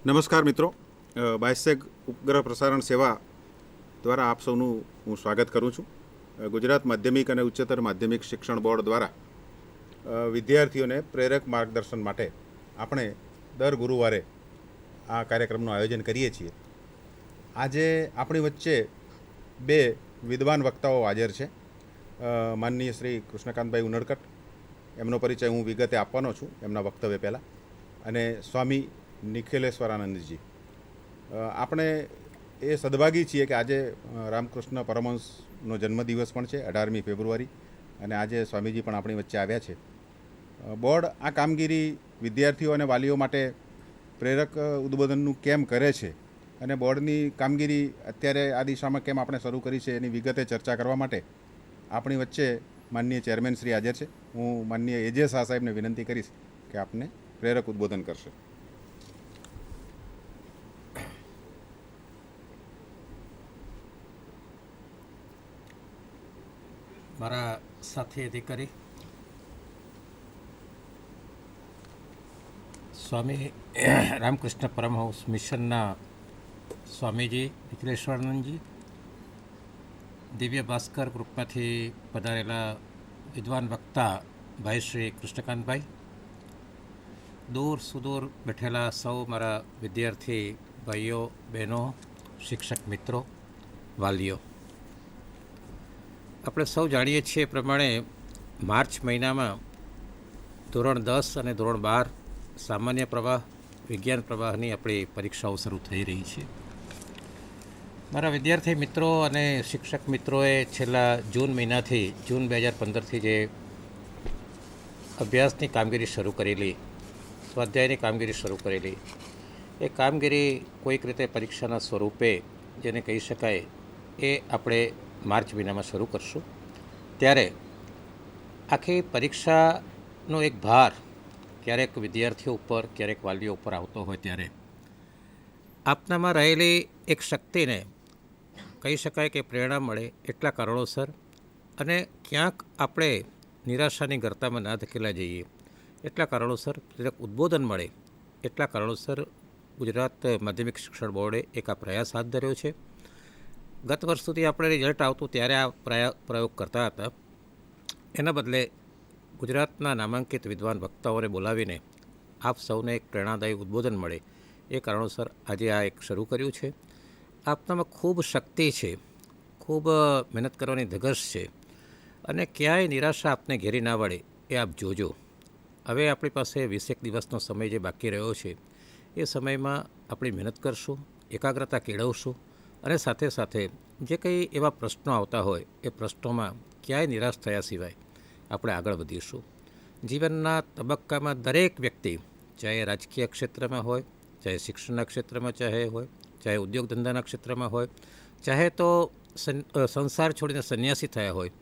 નમસ્કાર મિત્રો, બાયસેગ ઉપગ્રહ પ્રસારણ સેવા દ્વારા આપ સૌનું હું સ્વાગત કરું છું. ગુજરાત માધ્યમિક અને ઉચ્ચતર માધ્યમિક શિક્ષણ બોર્ડ દ્વારા વિદ્યાર્થીઓને પ્રેરક માર્ગદર્શન માટે આપણે દર ગુરુવારે આ કાર્યક્રમનું આયોજન કરીએ છીએ. આજે આપણી વચ્ચે બે વિદ્વાન વક્તાઓ હાજર છે. માનનીય શ્રી કૃષ્ણકાંતભાઈ ઉનડકટ, એમનો પરિચય હું વિગતે આપવાનો છું એમના વક્તવ્ય પહેલાં, અને સ્વામી નિખિલેશ્વરાનંદજી. આપણે એ સદભાગી છીએ કે આજે રામકૃષ્ણ પરમહંસનો જન્મદિવસ પણ છે, 18મી ફેબ્રુઆરી, અને આજે સ્વામીજી પણ આપણી વચ્ચે આવ્યા છે. બોર્ડ આ કામગીરી વિદ્યાર્થીઓ અને વાલીઓ માટે પ્રેરક ઉદ્બોધનનું કેમ કરે છે અને બોર્ડની કામગીરી અત્યારે આ દિશામાં કેમ આપણે શરૂ કરી છે એની વિગતે ચર્ચા કરવા માટે આપણી વચ્ચે માનનીય ચેરમેન શ્રી હાજર છે. હું માનનીય એજે શાહ સાહેબને વિનંતી કરીશ કે આપને પ્રેરક ઉદ્બોધન કરશે. મારા સાથી અધિકારી સ્વામી રામકૃષ્ણ પરમહંસ મિશનના સ્વામીજી નિખિલેશ્વરાનંદજી, દિવ્ય ભાસ્કર ગ્રુપમાંથી પધારેલા વિદ્વાન વક્તા ભાઈ શ્રી કૃષ્ણકાંતભાઈ, દૂર સુદૂર બેઠેલા સૌ મારા વિદ્યાર્થી ભાઈઓ બહેનો, શિક્ષક મિત્રો, વાલીઓ. આપણે સૌ જાણીએ છીએ એ પ્રમાણે માર્ચ મહિનામાં ધોરણ 10 અને ધોરણ 12 સામાન્ય પ્રવાહ, વિજ્ઞાન પ્રવાહની આપણી પરીક્ષાઓ શરૂ થઈ રહી છે. મારા વિદ્યાર્થી મિત્રો અને શિક્ષક મિત્રોએ છેલ્લા જૂન 2015થી જે અભ્યાસની કામગીરી શરૂ કરેલી, સ્વાધ્યાયની કામગીરી શરૂ કરેલી, એ કામગીરી કોઈક રીતે પરીક્ષાના સ્વરૂપે જેને કહી શકાય એ આપણે માર્ચ મહિનામાં શરૂ કરશું. ત્યારે આખી પરીક્ષાનો એક ભાર ક્યારેક વિદ્યાર્થીઓ ઉપર, ક્યારેક વાલીઓ ઉપર આવતો હોય ત્યારે આપનામાં રહેલી એક શક્તિને કહી શકાય કે પ્રેરણા મળે એટલા કારણોસર, અને ક્યાંક આપણે નિરાશાની ગર્તામાં ના ધકેલા જઈએ એટલા કારણોસર, પ્રેરક ઉદ્બોધન મળે એટલા કારણોસર ગુજરાત માધ્યમિક શિક્ષણ બોર્ડે એક આ પ્રયાસ હાથ ધર્યો છે. ગત વર્ષ સુધી આપણે રિઝલ્ટ આવતું ત્યારે આ પ્રયોગ કરતા હતા. એના બદલે ગુજરાતના નામાંકિત વિદ્વાન વક્તાઓને બોલાવીને આપ સૌને એક પ્રેરણાદાયી ઉદ્બોધન મળે એ કારણોસર આજે આ એક શરૂ કર્યું છે. આપનામાં ખૂબ શક્તિ છે, ખૂબ મહેનત કરવાની ધગશ છે, અને ક્યાંય નિરાશા આપને ઘેરી ના વળે એ આપ જોજો. હવે આપણી પાસે 20 દિવસનો સમય જે બાકી રહ્યો છે એ સમયમાં આપણી મહેનત કરશું, એકાગ્રતા કેળવશું, અને સાથે સાથે જે કંઈ એવા પ્રશ્નો આવતા હોય એ પ્રશ્નોમાં ક્યાંય નિરાશ થયા સિવાય આપણે આગળ વધીશું. જીવનના તબક્કામાં દરેક વ્યક્તિ, ચાહે રાજકીય ક્ષેત્રમાં હોય, ચાહે શિક્ષણના ક્ષેત્રમાં હોય, ચાહે ઉદ્યોગ ધંધાના ક્ષેત્રમાં હોય, ચાહે તો સંસાર છોડીને સંન્યાસી થયા હોય,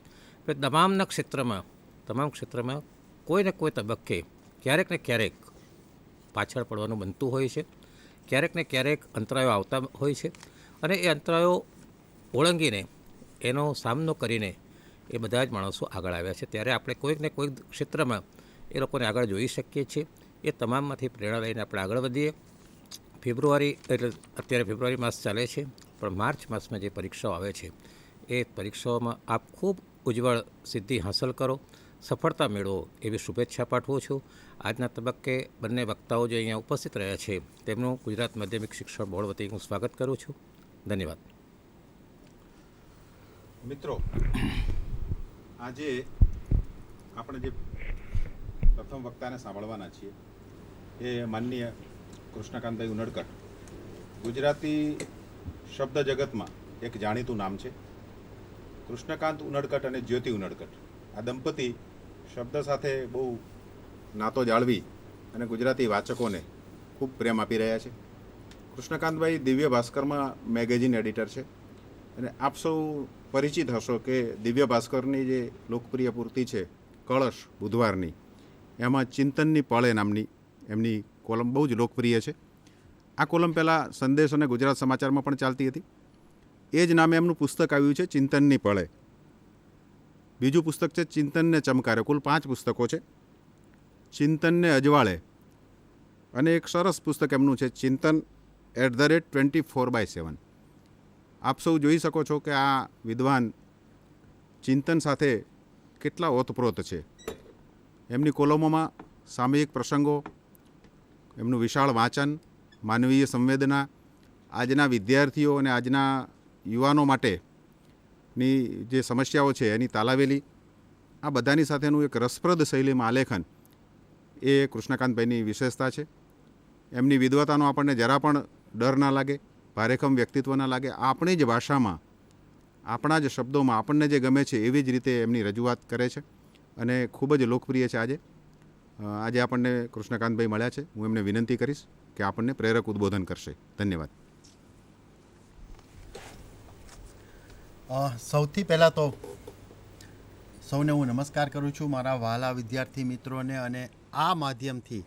તમામ ક્ષેત્રમાં કોઈ ને કોઈ તબક્કે ક્યારેક ને ક્યારેક પાછળ પડવાનું બનતું હોય છે. ક્યારેક ને ક્યારેક અંતરાયો આવતા હોય છે, અને એ અંતરાયો ઓળંગીને એનો સામનો કરીને એ બધા જ માણસો આગળ આવ્યા છે. ત્યારે આપણે કોઈક ને કોઈક ક્ષેત્રમાં એ લોકોને આગળ જોઈ શકીએ છીએ. એ તમામમાંથી પ્રેરણા લઈને આપણે આગળ વધીએ. અત્યારે ફેબ્રુઆરી માસ ચાલે છે, પણ માર્ચ માસમાં જે પરીક્ષાઓ આવે છે એ પરીક્ષાઓમાં આપ ખૂબ ઉજ્જવળ સિદ્ધિ હાંસલ કરો, સફળતા મેળવો એવી શુભેચ્છા પાઠવું છું. આજના તબક્કે બંને વક્તાઓ જે અહીંયા ઉપસ્થિત રહ્યા છે તેમનું ગુજરાત માધ્યમિક શિક્ષણ બોર્ડ વતી હું સ્વાગત કરું છું. ધન્યવાદ. મિત્રો, આજે આપણે જે પ્રથમ વક્તાને સાંભળવાના છીએ એ માનનીય કૃષ્ણકાંતભાઈ ઉનડકટ. ગુજરાતી શબ્દ જગતમાં એક જાણીતું નામ છે. કૃષ્ણકાંત ઉનડકટ અને જ્યોતિ ઉનડકટ, આ દંપતી શબ્દ સાથે બહુ નાતો જાળવી અને ગુજરાતી વાચકોને ખૂબ પ્રેમ આપી રહ્યા છે. કૃષ્ણકાંતભાઈ દિવ્ય ભાસ્કરમાં મેગેઝિન એડિટર છે, અને આપ સૌ પરિચિત હશો કે દિવ્ય ભાસ્કરની જે લોકપ્રિય પૂર્તિ છે કળશ બુધવારની, એમાં ચિંતનની પળે નામની એમની કોલમ બહુ જ લોકપ્રિય છે. આ કોલમ પહેલાં સંદેશ અને ગુજરાત સમાચારમાં પણ ચાલતી હતી. એ જ નામે એમનું પુસ્તક આવ્યું છે, ચિંતનની પળે. બીજું પુસ્તક છે ચિંતનને ચમકારે. કુલ 5 પુસ્તકો છે. ચિંતનને અજવાળે, અને એક સરસ પુસ્તક એમનું છે ચિંતન @24/7. આપ સૌ જોઈ શકો છો કે આ વિદ્વાન ચિંતન સાથે કેટલા ઓતપ્રોત છે. એમની કોલમોમાં સામયિક પ્રસંગો, એમનું વિશાળ વાંચન, માનવીય સંવેદના, આજના વિદ્યાર્થીઓ અને આજના યુવાનો માટેની જે સમસ્યાઓ છે એની તાલાવેલી, આ બધાની સાથેનું એક રસપ્રદ શૈલીમાં આલેખન એ કૃષ્ણકાંતભાઈની વિશેષતા છે. એમની વિદ્વતાનો આપણને જરા પણ ડર ના લાગે, ભારેખમ વ્યક્તિત્વ ના લાગે. આપણી જ ભાષામાં, આપણા જ શબ્દોમાં આપણને જે ગમે છે એવી જ રીતે એમની રજૂઆત કરે છે અને ખૂબ જ લોકપ્રિય છે. આજે આપણને કૃષ્ણકાંતભાઈ મળ્યા છે. હું એમને વિનંતી કરીશ કે આપણને પ્રેરક ઉદ્બોધન કરશે. ધન્યવાદ. સૌથી પહેલાં તો સૌને હું નમસ્કાર કરું છું, મારા વહાલા વિદ્યાર્થી મિત્રોને. અને આ માધ્યમથી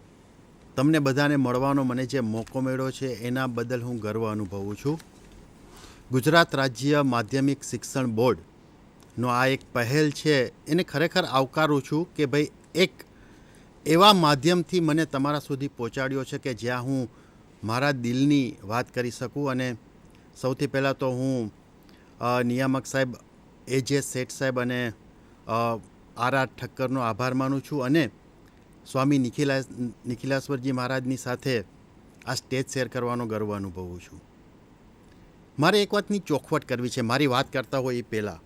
તમને બધાને મળવાનો મને જે મોકો મળ્યો છે એના બદલ હું ગર્વ અનુભવું છું. ગુજરાત રાજ્ય માધ્યમિક શિક્ષણ બોર્ડનો આ એક પહેલ છે, એને ખરેખર આવકારું છું કે ભાઈ એક એવા માધ્યમથી મને તમારા સુધી પહોંચાડ્યો છે કે જ્યાં હું મારા દિલની વાત કરી શકું. અને સૌથી પહેલાં તો હું નિયામક સાહેબ AJ શેઠ સાહેબ અને RR ઠક્કરનો આભાર માનું છું અને સ્વામી નિખિલેશ્વરજી મહારાજની સાથે આ સ્ટેજ શેર કરવાનો ગર્વ અનુભવું છું. મારે એક વાતની ચોખવટ કરવી છે મારી વાત કરતા હોય એ પહેલાં,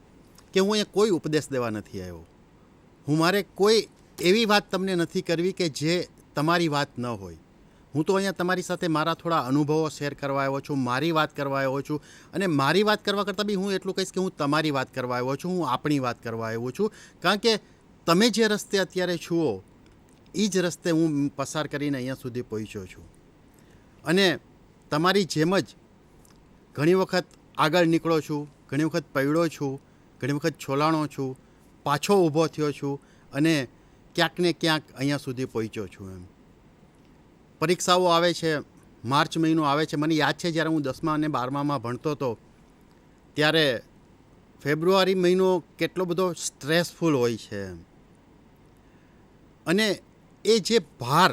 કે હું અહીંયા કોઈ ઉપદેશ દેવા નથી આવ્યો. મારે કોઈ એવી વાત તમને નથી કરવી કે જે તમારી વાત ન હોય. હું તો અહીંયા તમારી સાથે મારા થોડા અનુભવો શેર કરવા આવ્યો છું, મારી વાત કરવા આવ્યો છું. અને મારી વાત કરવા કરતાં બી હું એટલું કહીશ કે હું તમારી વાત કરવા આવ્યો છું, હું આપણી વાત કરવા આવ્યો છું. કારણ કે તમે જે રસ્તે અત્યારે છો એ જ રસ્તે હું પસાર કરીને અહીંયા સુધી પહોંચ્યો છું. અને તમારી જેમ જ ઘણી વખત આગળ નીકળો છું, ઘણી વખત પડ્યો છું, ઘણી વખત છોલાણો છું, પાછો ઊભો થયો છું અને ક્યાંક ને ક્યાંક અહીંયા સુધી પહોંચ્યો છું. પરીક્ષાઓ આવે છે, માર્ચ મહિનો આવે છે. મને યાદ છે જ્યારે હું 10મા અને 12મામાં ભણતો હતો ત્યારે ફેબ્રુઆરી મહિનો કેટલો બધો સ્ટ્રેસફુલ હોય છે. અને એ જે ભાર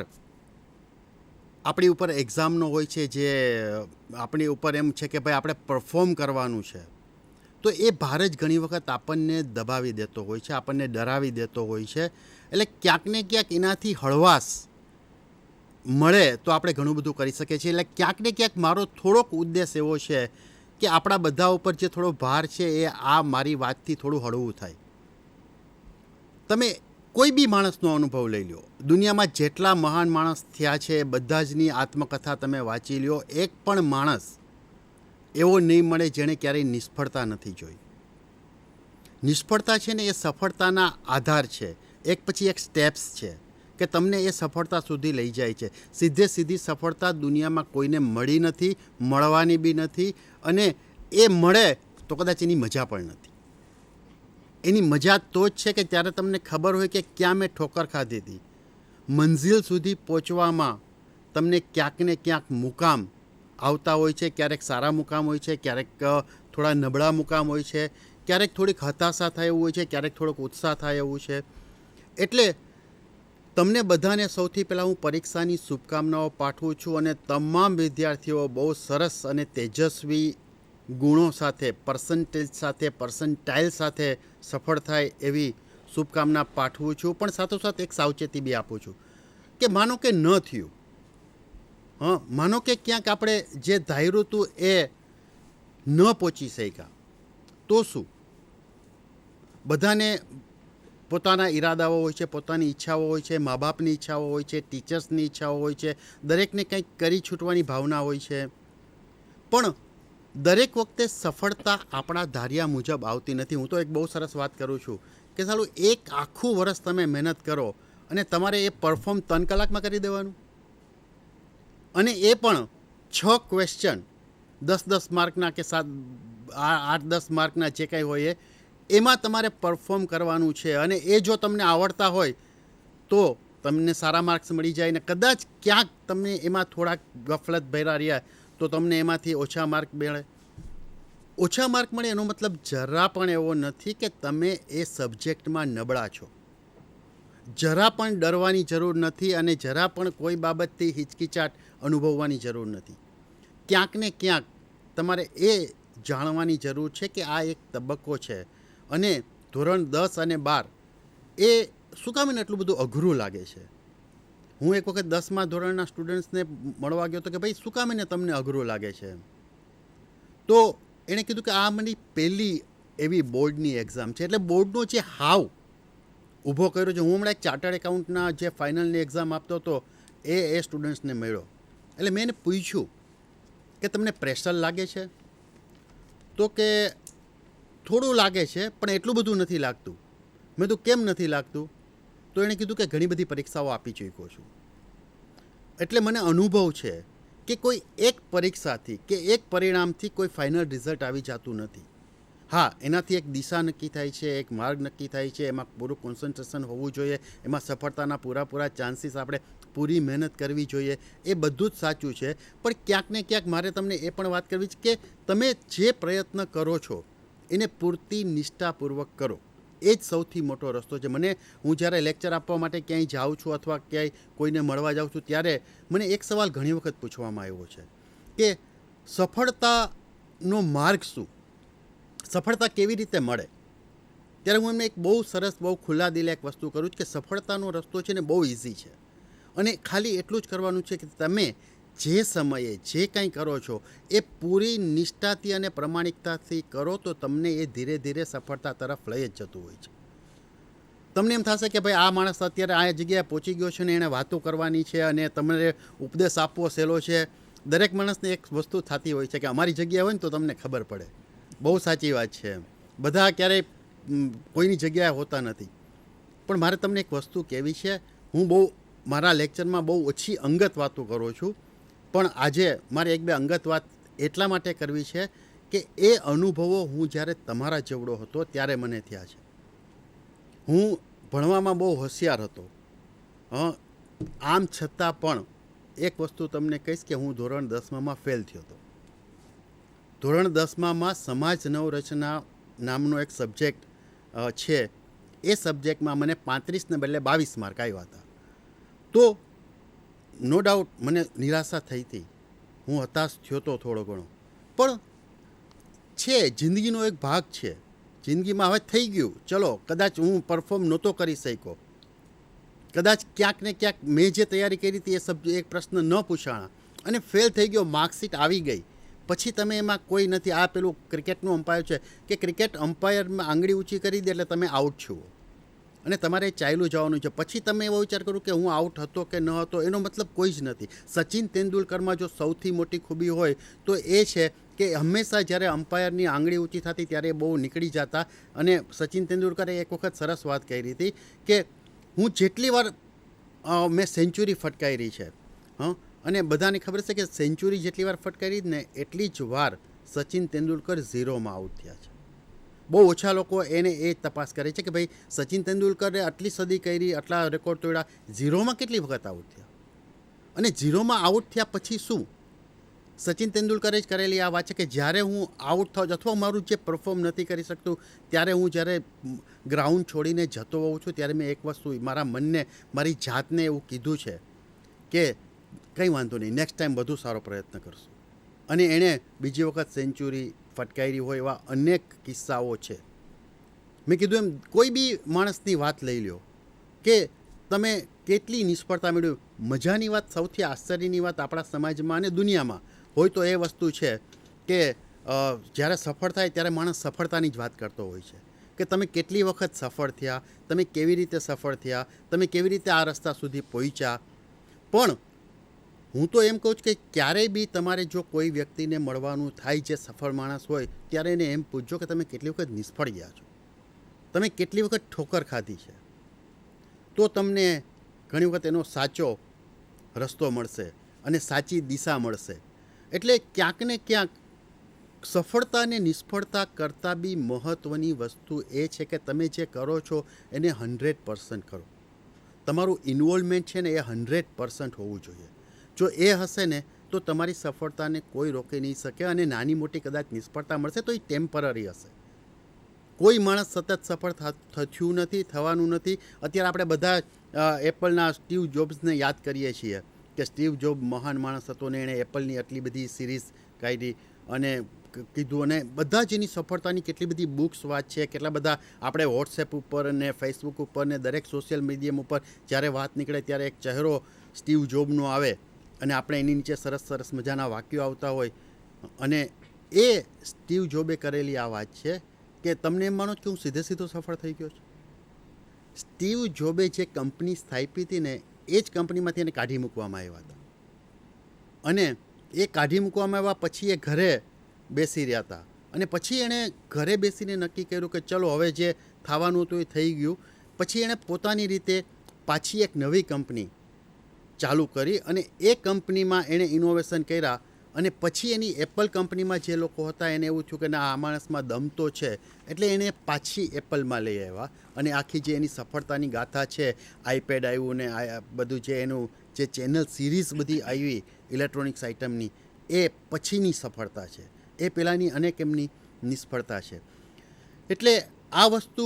આપણી ઉપર એક્ઝામનો હોય છે, જે આપણી ઉપર એમ છે કે ભાઈ આપણે પરફોર્મ કરવાનું છે, તો એ ભાર જ ઘણી વખત આપણને દબાવી દેતો હોય છે, આપણને ડરાવી દેતો હોય છે. એટલે ક્યાંક ને ક્યાંક એનાથી હળવાશ મળે તો આપણે ઘણું બધું કરી શકીએ છીએ. એટલે ક્યાંક ને ક્યાંક મારો થોડોક ઉદ્દેશ એવો છે કે આપણા બધા ઉપર જે થોડો ભાર છે એ આ મારી વાતથી થોડું હળવું થાય. તમે કોઈ બી માણસનો અનુભવ લઈ લો, દુનિયામાં જેટલા મહાન માણસ થયા છે બધા જની આત્મકથા તમે વાંચી લો, એક પણ માણસ એવો નહીં મળે જેણે ક્યારેય નિષ્ફળતા નથી જોઈ. નિષ્ફળતા છે ને એ સફળતાના આધાર છે, એક પછી એક સ્ટેપ્સ છે કે તમને એ સફળતા સુધી લઈ જાય છે. સીધી સફળતા દુનિયામાં કોઈને મળી નથી, મળવાની બી નથી. અને એ મળે તો કદાચ એની મજા પણ નથી. એની મજા તો જ છે કે ત્યારે તમને ખબર હોય કે ક્યાં મેં ઠોકર ખાધી હતી. મંઝિલ સુધી પહોંચવામાં તમને ક્યાંક ને ક્યાંક મુકામ આવતા હોય છે. ક્યારેક સારા મુકામ હોય છે, ક્યારેક થોડા નબળા મુકામ હોય છે, ક્યારેક થોડીક હતાશા થાય એવું હોય છે, ક્યારેક થોડોક ઉત્સાહ થાય એવું છે. એટલે તમને બધાને સૌથી પહેલાં હું પરીક્ષાની શુભકામનાઓ પાઠવું છું. અને તમામ વિદ્યાર્થીઓ બહુ સરસ અને તેજસ્વી ગુણો સાથે, પર્સન્ટાઇલ સાથે સફળ થાય એવી શુભકામના પાઠવું છું. પણ સાથોસાથ એક સાવચેતી બી આપું છું કે માનો કે ન થયું, માનો કે ક્યાંક આપણે જે ધાર્યું હતું એ ન પહોંચી શક્યા, તો શું? બધાને પોતાના ઈરાદાઓ હોય છે, પોતાની ઈચ્છાઓ હોય છે, મા બાપની ઈચ્છાઓ હોય છે, ટીચર્સની ઈચ્છાઓ હોય છે, દરેકને કંઈક કરી છૂટવાની ભાવના હોય છે. પણ દરેક વખતે સફળતા આપણા ધાર્યા મુજબ આવતી નથી. હું તો એક બહુ સરસ વાત કરું છું કે સાલું એક આખું વર્ષ તમે મહેનત કરો અને તમારે એ પરફોર્મ 3 કલાકમાં કરી દેવાનું, અને એ પણ 6 ક્વેશ્ચન 10-10 માર્કના કે 8-10 માર્કના જે કંઈ હોય એમાં તમારે પરફોર્મ કરવાનું છે. અને એ જો તમને આવડતા હોય તો તમને સારા માર્ક્સ મળી જાય, ને કદાચ ક્યાંક તમને એમાં થોડાક ગફલત ભર્યા રહ્યા તો તમને એમાંથી ઓછા માર્ક મળે. ઓછા માર્ક મળે એનો મતલબ જરા પણ એવો નથી કે તમે એ સબ્જેક્ટમાં નબળા છો. જરા પણ ડરવાની જરૂર નથી અને જરા પણ કોઈ બાબતથી હિચકિચાટ અનુભવવાની જરૂર નથી. ક્યાંક ને ક્યાંક તમારે એ જાણવાની જરૂર છે કે આ એક તબક્કો છે અને ધોરણ 10 અને 12 એ શું કામ એને એટલું બધું અઘરું લાગે છે. હું એક વખત 10મા ધોરણના સ્ટુડન્ટ્સને મળવા ગયો હતો કે ભાઈ શું કામ એને તમને અઘરું લાગે છે. તો એણે કીધું કે આ મારી પહેલી એવી બોર્ડની એક્ઝામ છે, એટલે બોર્ડનો જે હાવ ઊભો કર્યો છે. હું હમણાં એક ચાર્ટર્ડ એકાઉન્ટના જે ફાઇનલની એક્ઝામ આપતો હતો એ સ્ટુડન્ટ્સને મળ્યો, એટલે મેં એને પૂછ્યું કે તમને પ્રેશર લાગે છે, તો કે થોડું લાગે છે પણ એટલું બધું નથી લાગતું. મેં તો કેમ નથી લાગતું? તો એણે કીધું કે ઘણી બધી પરીક્ષાઓ આપી ચૂક્યો છું, એટલે મને અનુભવ છે કે કોઈ એક પરીક્ષાથી કે એક પરિણામથી કોઈ ફાઇનલ રિઝલ્ટ આવી જતું નથી. હા, એનાથી એક દિશા નક્કી થાય છે, એક માર્ગ નક્કી થાય છે, એમાં પૂરું કોન્સન્ટ્રેશન હોવું જોઈએ, એમાં સફળતાના પૂરા ચાન્સીસ, આપણે પૂરી મહેનત કરવી જોઈએ, એ બધું જ સાચું છે. પણ ક્યાંક ને ક્યાંક મારે તમને એ પણ વાત કરવી છે કે તમે જે પ્રયત્ન કરો છો એને પૂરતી નિષ્ઠાપૂર્વક કરો, એ જ સૌથી મોટો રસ્તો છે. હું જ્યારે લેક્ચર આપવા માટે ક્યાંય જાઉં છું અથવા ક્યાંય કોઈને મળવા જાઉં છું ત્યારે મને એક સવાલ ઘણી વખત પૂછવામાં આવ્યો છે કે સફળતાનો માર્ગ શું, સફળતા કેવી રીતે મળે? ત્યારે હું એમને એક બહુ સરસ, બહુ ખુલ્લા દિલે એક વસ્તુ કરું છું કે સફળતાનો રસ્તો છે ને બહુ ઇઝી છે, અને ખાલી એટલું જ કરવાનું છે કે તમે જે સમયે જે કંઈ કરો છો એ પૂરી નિષ્ઠાથી અને પ્રમાણિકતાથી કરો તો તમને એ ધીરે ધીરે સફળતા તરફ લઈ જ જતું હોય છે. તમને એમ થશે કે ભાઈ આ માણસ અત્યારે આ જગ્યાએ પહોંચી ગયો છે ને એણે વાતો કરવાની છે અને તમને ઉપદેશ આપવો સહેલો છે. દરેક માણસને એક વસ્તુ થતી હોય છે કે અમારી જગ્યાએ હોય ને તો તમને ખબર પડે. બહુ સાચી વાત છે. બધા ક્યારેય કોઈની જગ્યાએ હોતા નથી. પણ મારે તમને એક વસ્તુ કહેવી છે. હું મારા લેક્ચરમાં બહુ ઓછી અંગત વાતો કરું છું, પણ આજે મારે એક બે અંગત વાત એટલા માટે કરવી છે કે એ અનુભવો હું જ્યારે તમારા જેવડો હતો ત્યારે મને થયા છે. હું ભણવામાં બહુ હોશિયાર હતો, આમ છતાં પણ એક વસ્તુ તમને કહીશ કે હું ધોરણ 10માં ફેલ થયો હતો. ધોરણ 10માં સમાજ નવરચના નામનો એક સબ્જેક્ટ છે, એ સબ્જેક્ટમાં મને 35 ને બદલે 22 માર્ક આવ્યા હતા. તો નો ડાઉટ મને નિરાશા થઈ હતી, હું હતાશ થયો હતો થોડો ઘણો, પણ છે જિંદગીનો એક ભાગ છે. જિંદગીમાં હવે થઈ ગયું, ચલો કદાચ હું પરફોર્મ નહોતો કરી શક્યો, કદાચ ક્યાંક ને ક્યાંક મેં જે તૈયારી કરી હતી એ એક પ્રશ્ન ન પૂછાણા અને ફેલ થઈ ગયો, માર્કશીટ આવી ગઈ, પછી તમે એમાં કોઈ નથી. આ પેલું ક્રિકેટનું અમ્પાયર છે કે ક્રિકેટ અમ્પાયરમાં આંગળી ઊંચી કરી દે એટલે તમે આઉટ છો અને તમારે ચાલ્યું જવાનું છે. પછી તમે એવો વિચાર કરો કે હું આઉટ હતો કે ન હતો, એનો મતલબ કોઈ જ નથી. સચિન તેંડુલકરમાં જો સૌથી મોટી ખૂબી હોય તો એ છે કે હંમેશા જ્યારે અમ્પાયરની આંગળી ઊંચી થતી ત્યારે બહુ નીકળી જતા. અને સચિન તેંડુલકરે એક વખત સરસ વાત કરી હતી કે હું જેટલી વાર મેં સેન્ચુરી ફટકારી છે, અને બધાને ખબર છે કે સેન્ચુરી જેટલી વાર ફટકારી ને એટલી જ વાર સચિન તેંડુલકર 0માં આઉટ થયા છે. બહુ ઓછા લોકો એને એ તપાસ કરે છે કે ભાઈ સચિન તેંડુલકરે આટલી સદી કરી, આટલા રેકોર્ડ તોડ્યા, 0માં કેટલી વખત આઉટ થયા? અને 0માં આઉટ થયા પછી શું? સચિન તેંડુલકરે જ કરેલી આ વાત છે કે જ્યારે હું આઉટ થાઉં અથવા મારું જે પરફોર્મ નથી કરી શકતું ત્યારે હું જ્યારે ગ્રાઉન્ડ છોડીને જતો હોઉં છું ત્યારે મેં એક વસ્તુ મારા મનને, મારી જાતને એવું કીધું છે કે કંઈ વાંધો નહીં, નેક્સ્ટ ટાઈમ વધુ સારો પ્રયત્ન કરશું. અને એણે બીજી વખત સેન્ચુરી ફટકારી હોય એવા અનેક કિસ્સાઓ છે. મેં કીધું એમ કોઈ બી માણસની વાત લઈ લ્યો કે તમે કેટલી નિષ્ફળતા મેળવી. મજાની વાત, સૌથી આશ્ચર્યની વાત આપણા સમાજમાં અને દુનિયામાં હોય તો એ વસ્તુ છે કે જ્યારે સફળ થાય ત્યારે માણસ સફળતાની જ વાત કરતો હોય છે કે તમે કેટલી વખત સફળ થયા, તમે કેવી રીતે સફળ થયા, તમે કેવી રીતે આ રસ્તા સુધી પહોંચ્યા. પણ હું તો એમ કહું છું કે ક્યારેય બી તમારે જો કોઈ વ્યક્તિને મળવાનું થાય જે સફળ માણસ હોય ત્યારે એને એમ પૂછજો કે તમે કેટલી વખત નિષ્ફળ ગયા છો, તમે કેટલી વખત ઠોકર ખાધી છે, તો તમને ઘણી વખત એનો સાચો રસ્તો મળશે અને સાચી દિશા મળશે. એટલે ક્યાંક ને ક્યાંક સફળતા અને નિષ્ફળતા કરતાં બી મહત્ત્વની વસ્તુ એ છે કે તમે જે કરો છો એને 100% કરો. તમારું ઇન્વોલ્વમેન્ટ છે ને એ 100% હોવું જોઈએ. જો એ હશે ને તો તમારી સફળતાને કોઈ રોકી નહીં શકે, અને નાની મોટી કદાચ નિષ્ફળતા મળશે તો એ ટેમ્પરરી હશે. કોઈ માણસ સતત સફળ થયું નથી, થવાનું નથી. અત્યારે આપણે બધા એપલના સ્ટીવ જોબ્સને યાદ કરીએ છીએ, કે સ્ટીવ જોબ મહાન માણસ હતો ને એણે એપલની આટલી બધી સિરીઝ કાઢી અને કીધું, અને બધા જ એની સફળતાની કેટલી બધી બુક્સ વાંચીએ, કેટલા બધા આપણે વોટ્સએપ ઉપર ને ફેસબુક ઉપર ને દરેક સોશિયલ મીડિયમ ઉપર જ્યારે વાત નીકળે ત્યારે એક ચહેરો સ્ટીવ જોબનો આવે અને આપણે એની નીચે સરસ સરસ મજાના વાક્યો આવતા હોય. અને એ સ્ટીવ જોબે કરેલી આ વાત છે કે તમને એમ માનો કે હું સીધે સીધો સફળ થઈ ગયો છું. સ્ટીવ જોબે જે કંપની સ્થાપી હતી ને એ જ કંપનીમાંથી એને કાઢી મૂકવામાં આવ્યા હતા, અને એ કાઢી મૂકવામાં આવ્યા પછી એ ઘરે બેસી રહ્યા હતા, અને પછી એણે ઘરે બેસીને નક્કી કર્યું કે ચલો હવે જે થવાનું હતું એ થઈ ગયું. પછી એણે પોતાની રીતે પાછી એક નવી કંપની ચાલુ કરી અને એ કંપનીમાં એણે ઇનોવેશન કર્યા, અને પછી એની એપલ કંપનીમાં જે લોકો હતા એને એવું થયું કે ના, આ માણસમાં દમ તો છે, એટલે એણે પાછી એપલમાં લઈ આવ્યા. અને આખી જે એની સફળતાની ગાથા છે, આઈપેડ આવ્યું ને બધું જે એનું જે ચેનલ સિરીઝ બધી આવી ઇલેક્ટ્રોનિક્સ આઇટમની, એ પછીની સફળતા છે, એ પહેલાંની અનેક એમની નિષ્ફળતા છે. એટલે આ વસ્તુ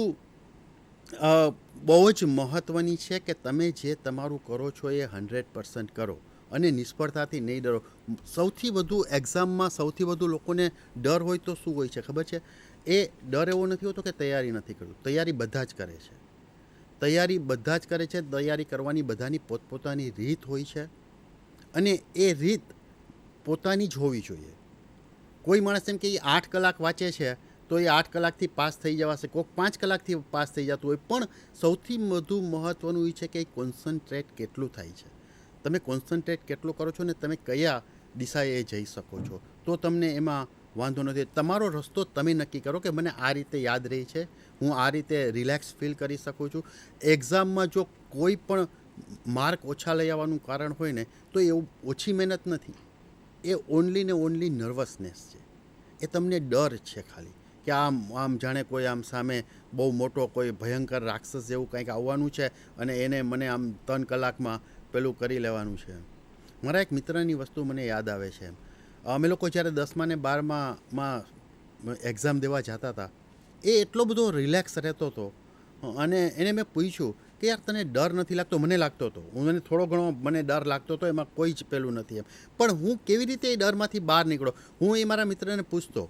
બહુ જ મહત્ત્વની છે કે તમે જે તમારું કરો છો એ 100% કરો અને નિષ્ફળતાથી નહીં ડરો. સૌથી વધુ એક્ઝામમાં સૌથી વધુ લોકોને ડર હોય તો શું હોય છે ખબર છે? એ ડર એવો નથી હોતો કે તૈયારી નથી કરતું. તૈયારી બધા જ કરે છે, તૈયારી બધા જ કરે છે. તૈયારી કરવાની બધાની પોતપોતાની રીત હોય છે, અને એ રીત પોતાની જ હોવી જોઈએ. કોઈ માણસ એમ કે એ 8 કલાક વાંચે છે તો એ 8 કલાકથી પાસ થઈ જવાશે, કોઈક 5 કલાકથી પાસ થઈ જતું હોય, પણ સૌથી વધુ મહત્ત્વનું એ છે કે એ કોન્સન્ટ્રેટ કેટલું થાય છે. તમે કોન્સન્ટ્રેટ કેટલું કરો છો ને તમે કયા દિશાએ જઈ શકો છો, તો તમને એમાં વાંધો નથી. તમારો રસ્તો તમે નક્કી કરો કે મને આ રીતે યાદ રહી છે, હું આ રીતે રિલેક્સ ફીલ કરી શકું છું. એક્ઝામમાં જો કોઈ પણ માર્ક ઓછા લઈ આવવાનું કારણ હોય ને તો એ ઓછી મહેનત નથી, એ ઓનલી ને ઓનલી નર્વસનેસ છે. એ તમને ડર છે ખાલી કે આમ જાણે કોઈ આમ સામે બહુ મોટો કોઈ ભયંકર રાક્ષસ જેવું કંઈક આવવાનું છે અને એને મને આમ 3 કલાકમાં પેલું કરી લેવાનું છે. મારા એક મિત્રની વસ્તુ મને યાદ આવે છે. અમે લોકો જ્યારે 10મા ને 12માં એક્ઝામ દેવા જતા હતા, એ એટલો બધો રિલેક્સ રહેતો હતો, અને એને મેં પૂછ્યું કે યાર તને ડર નથી લાગતો? મને લાગતો હતો, મને થોડો ઘણો મને ડર લાગતો હતો, એમાં કોઈ જ પેલું નથી એમ, પણ હું કેવી રીતે એ ડરમાંથી બહાર નીકળો? હું એ મારા મિત્રને પૂછતો